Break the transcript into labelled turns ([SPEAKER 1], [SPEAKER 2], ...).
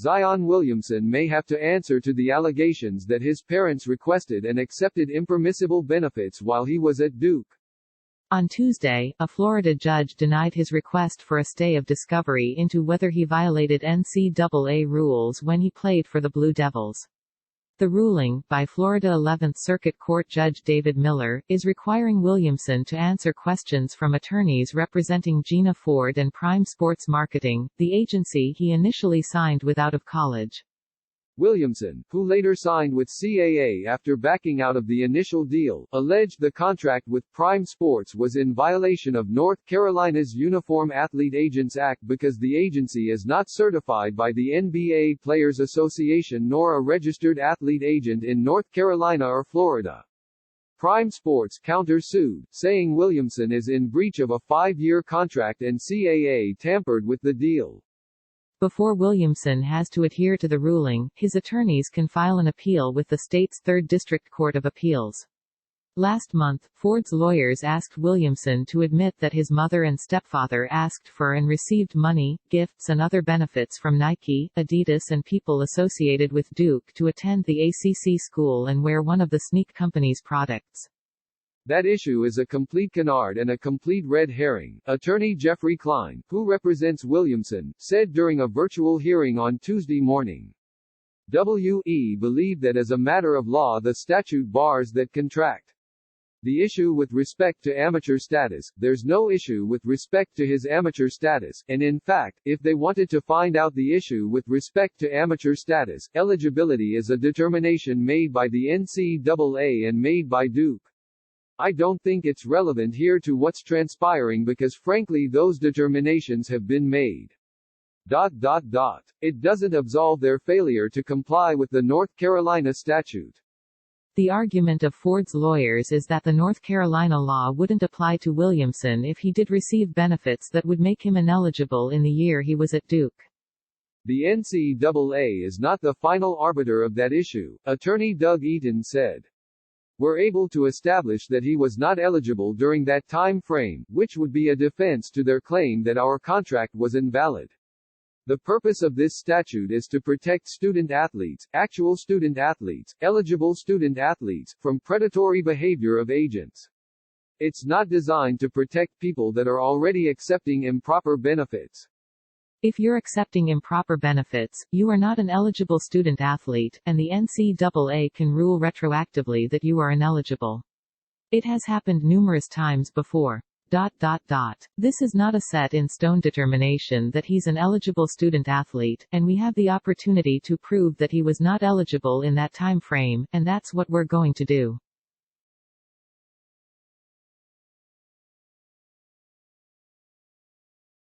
[SPEAKER 1] Zion Williamson may have to answer to the allegations that his parents requested and accepted impermissible benefits while he was at Duke.
[SPEAKER 2] On Tuesday, a Florida judge denied his request for a stay of discovery into whether he violated NCAA rules when he played for the Blue Devils. The ruling, by Florida 11th Circuit Court Judge David Miller, is requiring Williamson to answer questions from attorneys representing Gina Ford and Prime Sports Marketing, the agency he initially signed with out of college.
[SPEAKER 1] Williamson, who later signed with CAA after backing out of the initial deal, alleged the contract with Prime Sports was in violation of North Carolina's Uniform Athlete Agents Act because the agency is not certified by the NBA Players Association nor a registered athlete agent in North Carolina or Florida. Prime Sports counter-sued, saying Williamson is in breach of a 5-year contract and CAA tampered with the deal.
[SPEAKER 2] Before Williamson has to adhere to the ruling, his attorneys can file an appeal with the state's 3rd District Court of Appeals. Last month, Ford's lawyers asked Williamson to admit that his mother and stepfather asked for and received money, gifts and other benefits from Nike, Adidas and people associated with Duke to attend the ACC school and wear one of the sneak company's products.
[SPEAKER 1] That issue is a complete canard and a complete red herring, attorney Jeffrey Klein, who represents Williamson, said during a virtual hearing on Tuesday morning. W.E. believed that as a matter of law the statute bars that contract. The issue with respect to amateur status, there's no issue with respect to his amateur status, and in fact, if they wanted to find out the issue with respect to amateur status, eligibility is a determination made by the NCAA and made by Duke. I don't think it's relevant here to what's transpiring because frankly those determinations have been made. It doesn't absolve their failure to comply with the North Carolina statute.
[SPEAKER 2] The argument of Ford's lawyers is that the North Carolina law wouldn't apply to Williamson if he did receive benefits that would make him ineligible in the year he was at Duke.
[SPEAKER 1] The NCAA is not the final arbiter of that issue, attorney Doug Eaton said. We're able to establish that he was not eligible during that time frame, which would be a defense to their claim that our contract was invalid. The purpose of this statute is to protect student athletes, actual student athletes, eligible student athletes, from predatory behavior of agents. It's not designed to protect people that are already accepting improper benefits.
[SPEAKER 2] If you're accepting improper benefits, you are not an eligible student athlete, and the NCAA can rule retroactively that you are ineligible. It has happened numerous times before. This is not a set-in-stone determination that he's an eligible student athlete, and we have the opportunity to prove that he was not eligible in that time frame, and that's what we're going to do.